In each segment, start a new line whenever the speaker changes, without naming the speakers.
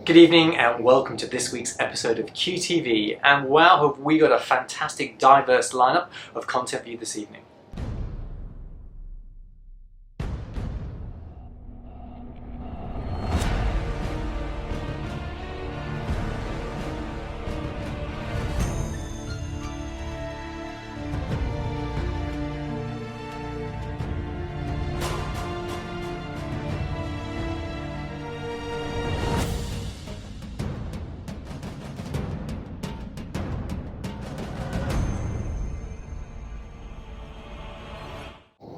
Good evening and welcome to this week's episode of QTV, and wow, have we got a fantastic diverse lineup of content for you this evening.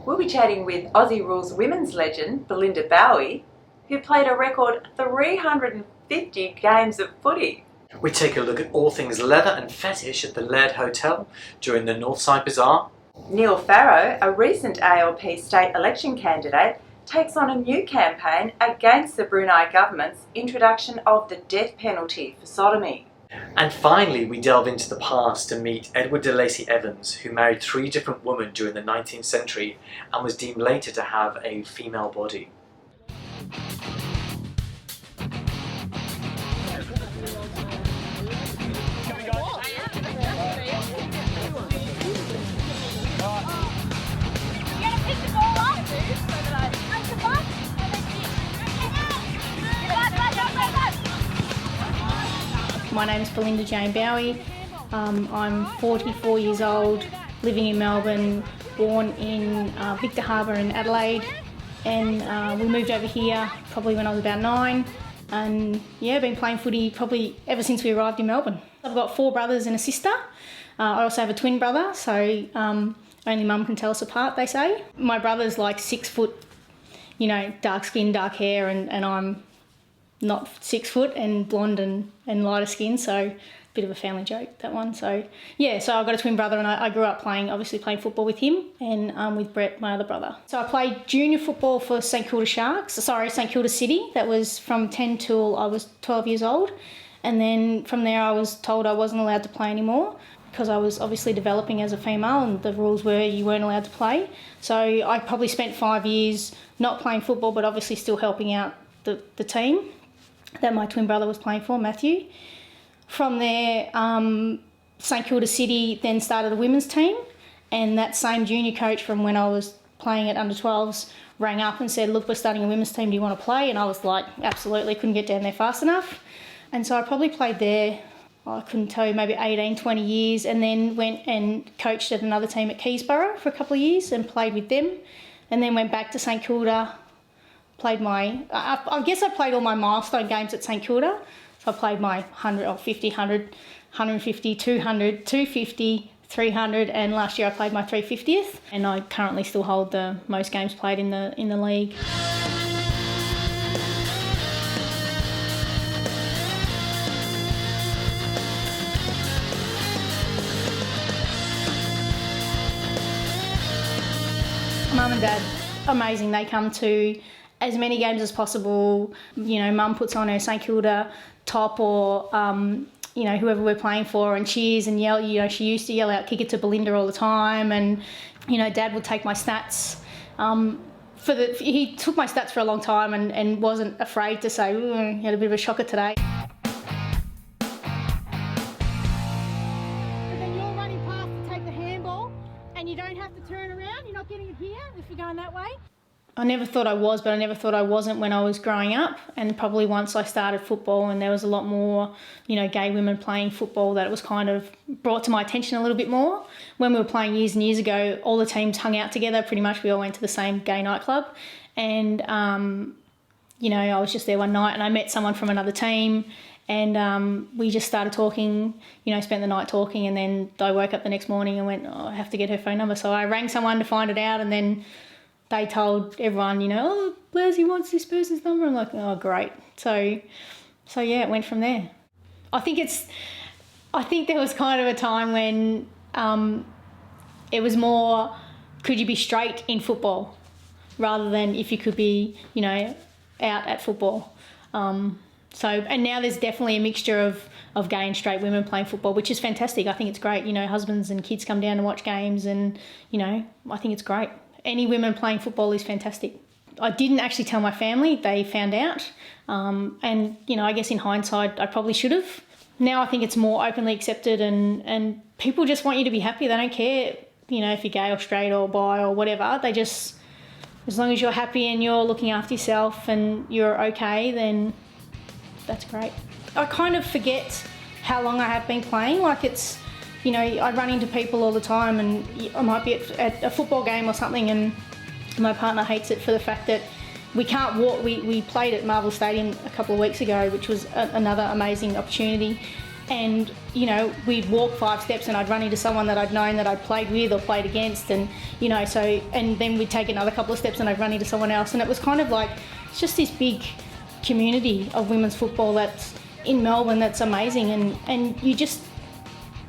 We'll be chatting with Aussie Rules women's legend Belinda Bowey, who played a record 350 games of footy.
We take a look at all things leather and fetish at the Laird Hotel during the Northside Bazaar.
Neil Pharoah, a recent ALP state election candidate, takes on a new campaign against the Brunei government's introduction of the death penalty for sodomy.
And finally, we delve into the past to meet Edward de Lacey Evans, who married 3 different women during the 19th century and was deemed later to have a female body.
My name's Belinda Jane Bowey. I'm 44 years old, living in Melbourne, born in Victor Harbour in Adelaide, and we moved over here probably when I was about 9, and yeah, been playing footy probably ever since we arrived in Melbourne. I've got 4 brothers and a sister. I also have a twin brother, so only mum can tell us apart, they say. My brother's like 6 foot, dark skin, dark hair, and I'm not 6 foot and blonde and lighter skin, so bit of a family joke, that one. So yeah, so I've got a twin brother, and I grew up playing football with him and with Brett, my other brother. So I played junior football for St Kilda City. That was from 10 till I was 12 years old, and then from there I was told I wasn't allowed to play anymore because I was obviously developing as a female, and the rules were you weren't allowed to play. So I probably spent 5 years not playing football, but obviously still helping out the team that my twin brother was playing for, Matthew. From there, St Kilda City then started a women's team, and that same junior coach from when I was playing at under 12s rang up and said, look, we're starting a women's team, do you want to play? And I was like, absolutely, couldn't get down there fast enough. And so I probably played there, I couldn't tell you, maybe 18, 20 years, and then went and coached at another team at Keysborough for a couple of years and played with them, and then went back to St Kilda. I guess I played all my milestone games at St Kilda. So I played my 100, or 50, 100, 150, 200, 250, 300, and last year I played my 350th. And I currently still hold the most games played in the league. Mum and Dad, amazing. They come to as many games as possible. Mum puts on her St Kilda top or, whoever we're playing for, and cheers and yell. She used to yell out, kick it to Belinda all the time. And, Dad would take my stats. He took my stats for a long time and wasn't afraid to say, you had a bit of a shocker today.
But then you're running past to take the handball, and you don't have to turn around. You're not getting it here if you're going that way.
I never thought I was, but I never thought I wasn't when I was growing up. And probably once I started football and there was a lot more, gay women playing football, that it was kind of brought to my attention a little bit more. When we were playing years and years ago, all the teams hung out together. Pretty much we all went to the same gay nightclub. And, I was just there one night and I met someone from another team, and we just started talking, spent the night talking, and then I woke up the next morning and went, I have to get her phone number. So I rang someone to find it out, and then they told everyone, Lacey wants this person's number. I'm like, oh, great. So yeah, it went from there. I think there was kind of a time when it was more, could you be straight in football rather than if you could be, out at football. And now there's definitely a mixture of gay and straight women playing football, which is fantastic. I think it's great. Husbands and kids come down to watch games, and, I think it's great. Any women playing football is fantastic. I didn't actually tell my family. They found out. And, you know, I guess in hindsight, I probably should have. Now I think it's more openly accepted and people just want you to be happy. They don't care, you know, if you're gay or straight or bi or whatever. They just, as long as you're happy and you're looking after yourself and you're okay, then that's great. I kind of forget how long I have been playing. Like it's, you know, I run into people all the time and I might be at a football game or something and my partner hates it for the fact that we can't walk. We played at Marvel Stadium a couple of weeks ago, which was another amazing opportunity. And, you know, we'd walk 5 steps and I'd run into someone that I'd known that I'd played with or played against. And, you know, so, and then we'd take another couple of steps and I'd run into someone else. And it was kind of like, it's just this big community of women's football that's in Melbourne that's amazing. And you just,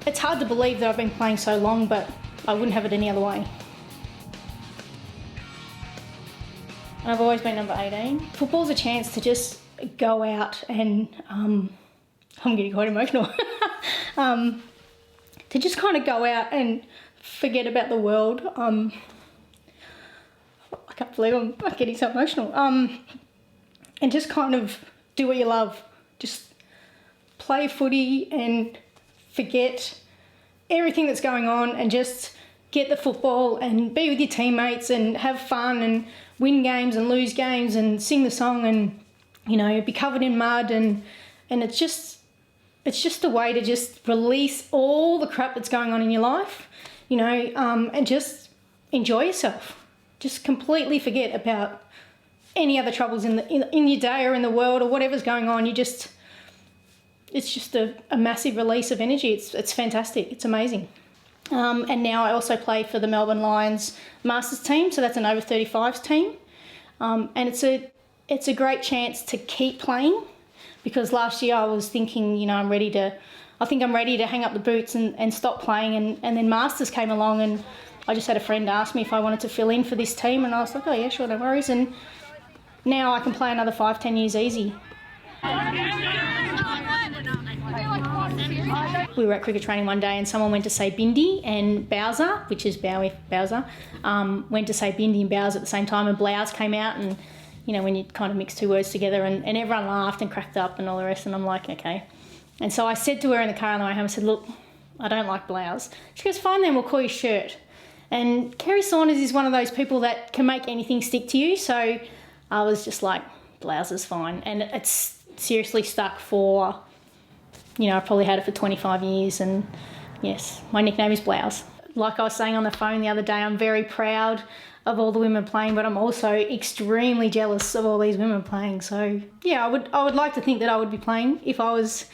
it's hard to believe that I've been playing so long, but I wouldn't have it any other way. I've always been number 18. Football's a chance to just go out and, I'm getting quite emotional, to just kind of go out and forget about the world. I can't believe I'm getting so emotional. And just kind of do what you love. Just play footy and forget everything that's going on and just get the football and be with your teammates and have fun and win games and lose games and sing the song and, you know, be covered in mud and it's just a way to just release all the crap that's going on in your life, you know, and just enjoy yourself. Just completely forget about any other troubles in your day or in the world or whatever's going on. It's just a massive release of energy. It's fantastic. It's amazing. And now I also play for the Melbourne Lions Masters team, so that's an over 35s team. And it's a great chance to keep playing because last year I was thinking, you know, I think I'm ready to hang up the boots and stop playing. And then Masters came along and I just had a friend ask me if I wanted to fill in for this team and I was like, oh yeah, sure, no worries. And now I can play another 5-10 years easy. We were at cricket training one day and someone went to say Bindi and Bowser, which is Bowey, Bowser, went to say Bindi and Bowser at the same time and blouse came out and, you know, when you kind of mix 2 words together and everyone laughed and cracked up and all the rest and I'm like, okay. And so I said to her in the car on the way home, I said, look, I don't like blouse. She goes, fine then, we'll call you Shirt. And Kerry Saunders is one of those people that can make anything stick to you, so I was just like, blouse is fine. And it's seriously stuck for, you know, I've probably had it for 25 years and yes, my nickname is Blouse. Like I was saying on the phone the other day, I'm very proud of all the women playing, but I'm also extremely jealous of all these women playing. So yeah, I would like to think that I would be playing if I was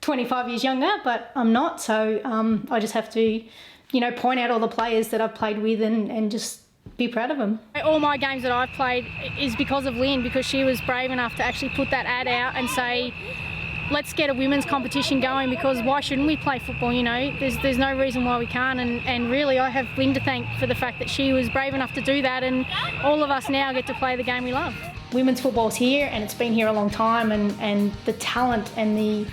25 years younger, but I'm not. So I just have to, you know, point out all the players that I've played with and just be proud of them.
All my games that I've played is because of Lynn, because she was brave enough to actually put that ad out and say, let's get a women's competition going, because why shouldn't we play football, you know? There's no reason why we can't, and really I have Lynn to thank for the fact that she was brave enough to do that, and all of us now get to play the game we love.
Women's football's here and it's been here a long time and the talent and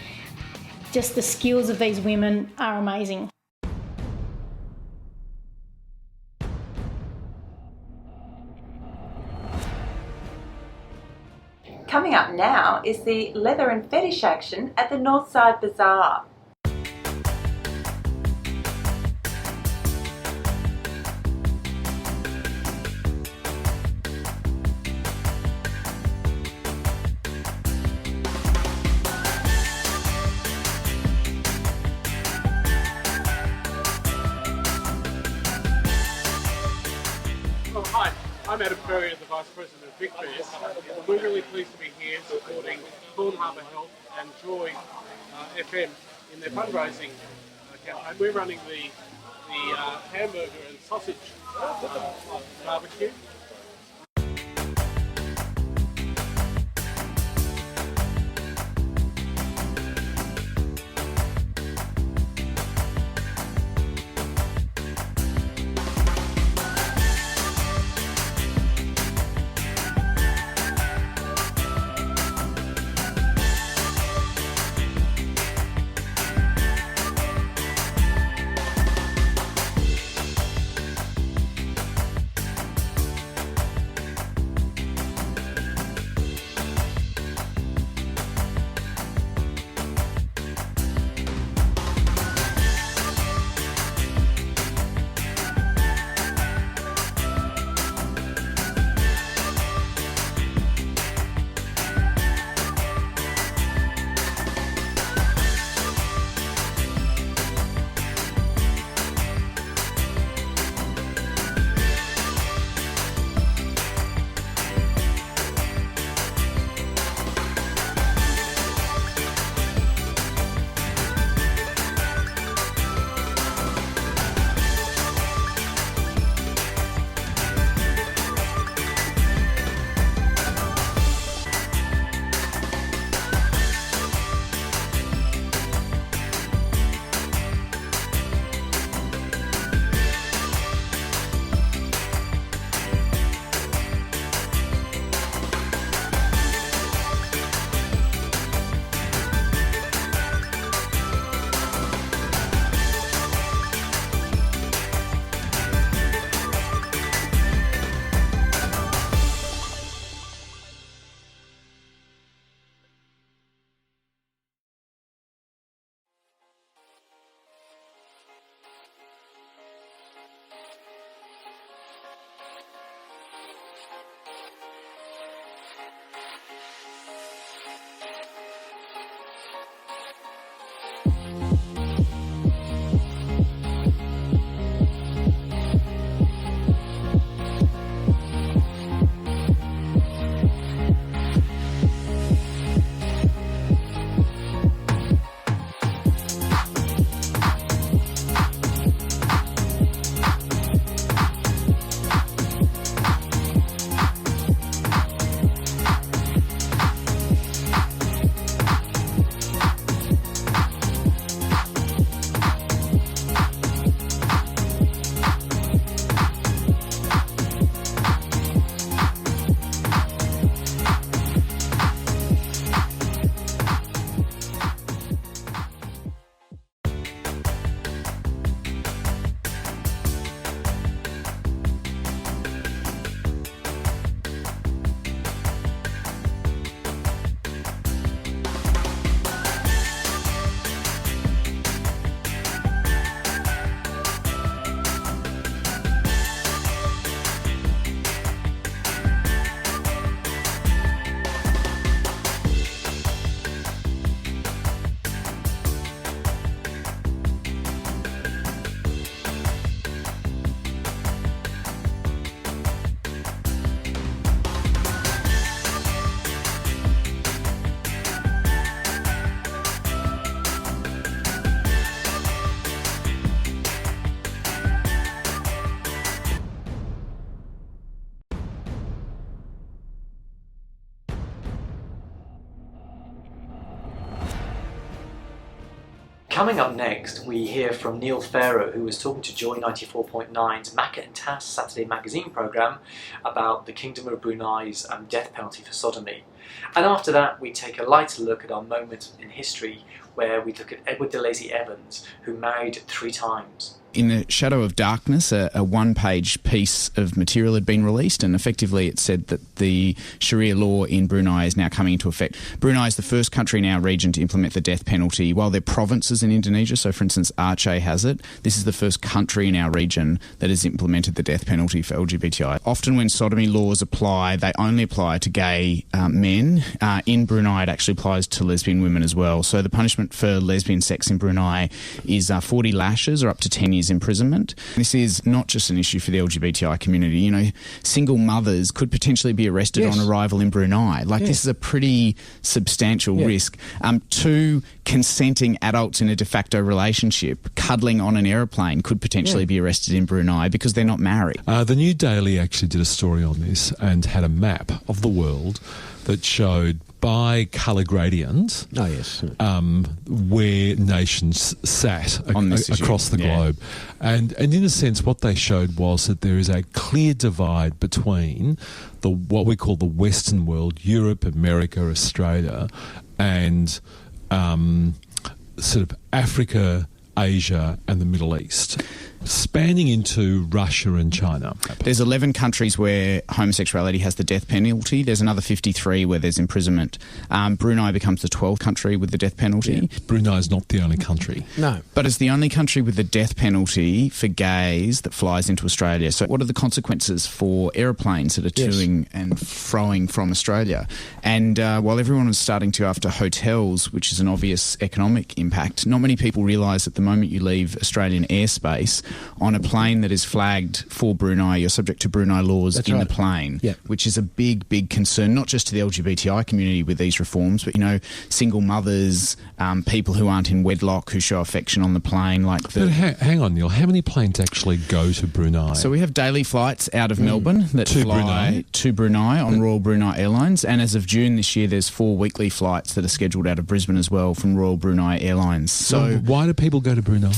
just the skills of these women are amazing.
Coming up now is the leather and fetish action at the Northside Bazaar.
Oh, hi, I'm Adam Pharoah, the Vice President of Vic Fairs. We're really pleased to be here supporting Thorn Harbour Health and Joy FM in their fundraising campaign. We're running the hamburger and sausage barbecue.
Coming up next, we hear from Pharoah, who was talking to Joy 94.9's Macca and Tass Saturday magazine programme about the Kingdom of Brunei's death penalty for sodomy. And after that, we take a lighter look at our moment in history where we look at Edward de Lacy Evans, who married 3 times.
In the shadow of darkness, a one-page piece of material had been released, and effectively it said that the Sharia law in Brunei is now coming into effect. Brunei is the first country in our region to implement the death penalty. While there are provinces in Indonesia, so for instance Aceh has it, this is the first country in our region that has implemented the death penalty for LGBTI. Often when sodomy laws apply, they only apply to gay men. In Brunei it actually applies to lesbian women as well. So the punishment for lesbian sex in Brunei is 40 lashes or up to 10 years imprisonment. This is not just an issue for the LGBTI community. You know, single mothers could potentially be arrested on arrival in Brunei. This is a pretty substantial risk. 2 consenting adults in a de facto relationship cuddling on an aeroplane could potentially be arrested in Brunei because they're not married.
The New Daily actually did a story on this and had a map of the world that showed by colour gradient where nations sat across the globe. And in a sense what they showed was that there is a clear divide between what we call the Western world, Europe, America, Australia, and sort of Africa, Asia and the Middle East, spanning into Russia and China.
There's 11 countries where homosexuality has the death penalty. There's another 53 where there's imprisonment. Brunei becomes the 12th country with the death penalty.
Yeah. Brunei is not the only country.
No. But it's the only country with the death penalty for gays that flies into Australia. So what are the consequences for aeroplanes that are toing and froing from Australia? And while everyone was starting to after hotels, which is an obvious economic impact, not many people realise that the moment you leave Australian airspace on a plane that is flagged for Brunei, you're subject to Brunei laws the plane, which is a big, big concern, not just to the LGBTI community with these reforms, but, you know, single mothers, people who aren't in wedlock who show affection on the plane. But
hang on, Neil, how many planes actually go to Brunei?
So we have daily flights out of Melbourne that fly to Brunei on Royal Brunei Airlines, and as of June this year, there's 4 weekly flights that are scheduled out of Brisbane as well from Royal Brunei Airlines. So
why do people go to Brunei?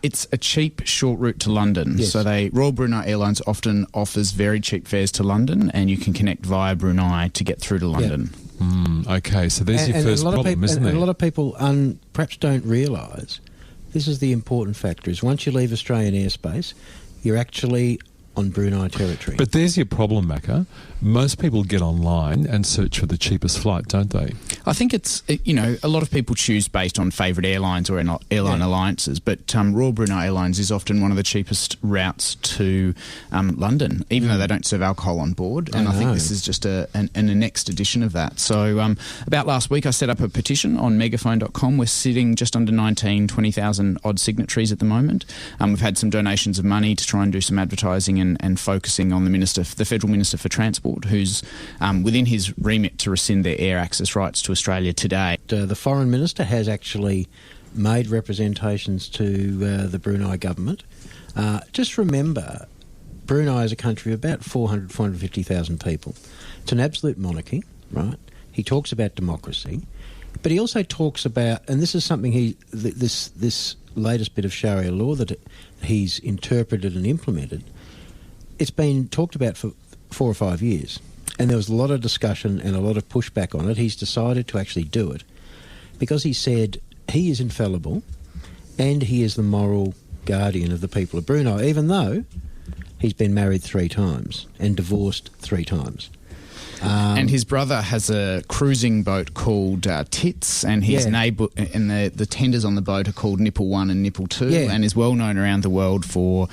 It's a cheap, short route to London. Yes. So Royal Brunei Airlines often offers very cheap fares to London, and you can connect via Brunei to get through to London.
Okay, so there's your first problem, isn't there?
And a lot of people perhaps don't realise, this is the important factor, is once you leave Australian airspace, you're actually on Brunei territory.
But there's your problem, Macca. Most people get online and search for the cheapest flight, don't they?
I think a lot of people choose based on favourite airlines or airline alliances, but Royal Brunei Airlines is often one of the cheapest routes to London, even though they don't serve alcohol on board. And I think this is just a next edition of that. So about last week I set up a petition on megaphone.com. We're sitting just under 20,000 odd signatories at the moment. We've had some donations of money to try and do some advertising and focusing on the Federal Minister for Transport, who's within his remit to rescind their air access rights to Australia today.
The Foreign Minister has actually made representations to the Brunei government. Just remember, Brunei is a country of about 450,000 people. It's an absolute monarchy, right? He talks about democracy, but he also talks about, and this is something this latest bit of Sharia law that he's interpreted and implemented, it's been talked about for 4 or 5 years, and there was a lot of discussion and a lot of pushback on it. He's decided to actually do it because he said he is infallible and he is the moral guardian of the people of Brunei, even though he's been married 3 times and divorced 3 times.
And his brother has a cruising boat called Tits, and his neighbour and the tenders on the boat are called Nipple 1 and Nipple 2, and is well known around the world for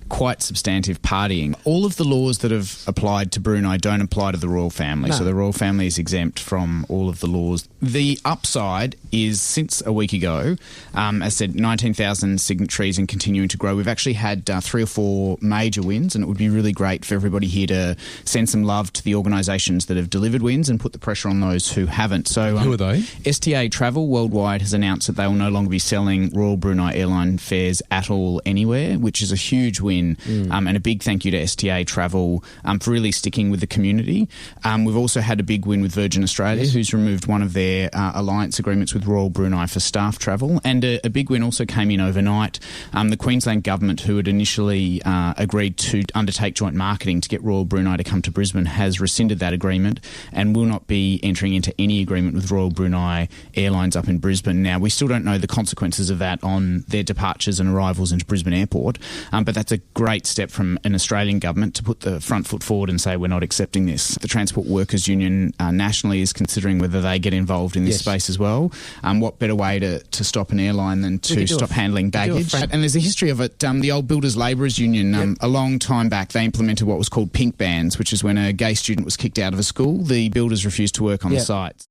quite substantive partying. All of the laws that have applied to Brunei don't apply to the royal family, so the royal family is exempt from all of the laws. The upside is, since a week ago, as I said, 19,000 signatories and continuing to grow. We've actually had 3 or 4 major wins, and it would be really great for everybody here to send some love to the organisations that have delivered wins and put the pressure on those who haven't. So,
who are they?
STA Travel Worldwide has announced that they will no longer be selling Royal Brunei Airline fares at all anywhere, which is a huge win. in. And a big thank you to STA Travel for really sticking with the community. We've also had a big win with Virgin Australia, who's removed one of their alliance agreements with Royal Brunei for staff travel. And a big win also came in overnight. The Queensland government, who had initially agreed to undertake joint marketing to get Royal Brunei to come to Brisbane, has rescinded that agreement and will not be entering into any agreement with Royal Brunei Airlines up in Brisbane. Now, we still don't know the consequences of that on their departures and arrivals into Brisbane Airport, but that's a great step from an Australian government to put the front foot forward and say we're not accepting this. The Transport Workers Union nationally is considering whether they get involved in this space as well. What better way to stop an airline than to stop handling baggage? And there's a history of it. The old Builders Labourers Union, a long time back, they implemented what was called pink bans, which is when a gay student was kicked out of a school, the builders refused to work on the site.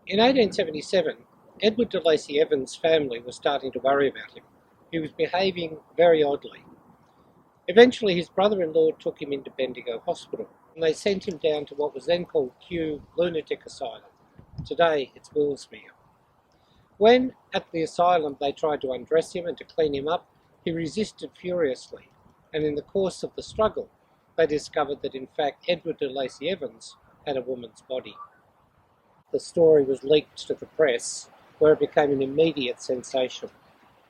In 1877, Edward de Lacey Evans' family was starting to worry about him. He was behaving very oddly. Eventually, his brother-in-law took him into Bendigo Hospital, and they sent him down to what was then called Kew Lunatic Asylum. Today, it's Willsmere. When, at the asylum, they tried to undress him and to clean him up, he resisted furiously, and in the course of the struggle, they discovered that, in fact, Edward de Lacey Evans had a woman's body. The story was leaked to the press, where it became an immediate sensation.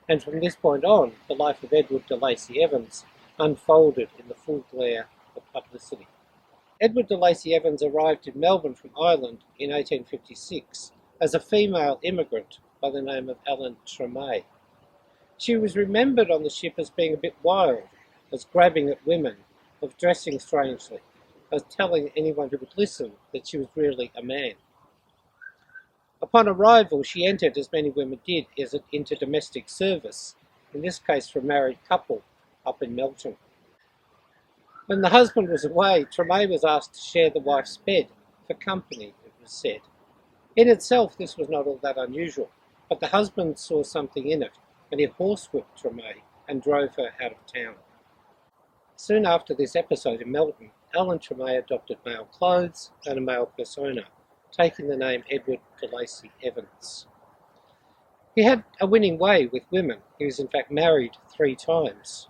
And from this point on, the life of Edward de Lacey Evans unfolded in the full glare of publicity. Edward de Lacey Evans arrived in Melbourne from Ireland in 1856 as a female immigrant by the name of Ellen Tremay. She was remembered on the ship as being a bit wild, as grabbing at women, of dressing strangely, as telling anyone who would listen that she was really a man. Upon arrival, she entered, as many women did, into domestic service, in this case for a married couple up in Melton. When the husband was away, Tremay was asked to share the wife's bed for company, it was said. In itself, this was not all that unusual, but the husband saw something in it, and he horsewhipped Tremay and drove her out of town. Soon after this episode in Melton, Ellen Tremay adopted male clothes and a male persona, taking the name Edward de Lacey Evans. He had a winning way with women. He was in fact married 3 times.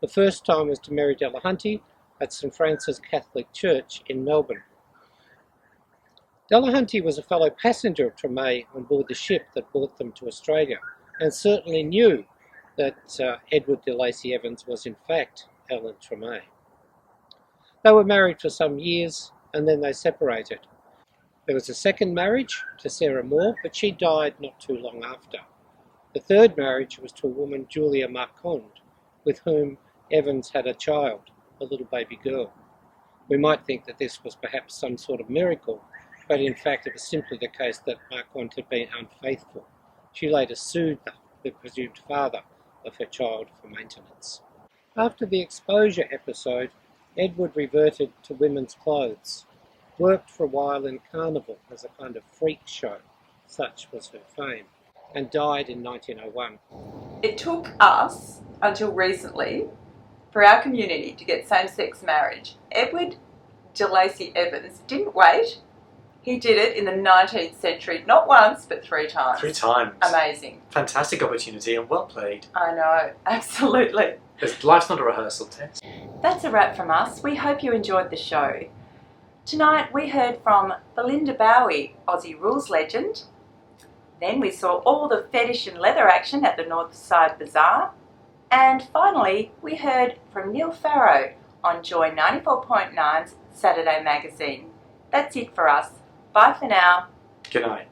The first time was to Mary Delahunty at St Francis Catholic Church in Melbourne. Delahunty was a fellow passenger of Tremay on board the ship that brought them to Australia, and certainly knew that Edward de Lacey Evans was in fact Ellen Tremay. They were married for some years, and then they separated. There was a second marriage to Sarah Moore, but she died not too long after. The third marriage was to a woman, Julia Marquand, with whom Evans had a child, a little baby girl. We might think that this was perhaps some sort of miracle, but in fact it was simply the case that Marquand had been unfaithful. She later sued the presumed father of her child for maintenance. After the exposure episode, Edward reverted to women's clothes, worked for a while in Carnival as a kind of freak show, such was her fame, and died in 1901.
It took us, until recently, for our community to get same-sex marriage. Edward de Lacey Evans didn't wait. He did it in the 19th century, not once, but 3 times.
3 times.
Amazing.
Fantastic opportunity and well played.
I know, absolutely.
Life's not a rehearsal, Tess.
That's a wrap from us. We hope you enjoyed the show. Tonight we heard from Belinda Bowey, Aussie rules legend. Then we saw all the fetish and leather action at the Northside Bazaar. And finally, we heard from Neil Pharoah on Joy 94.9's Saturday Magazine. That's it for us. Bye for now.
Good night.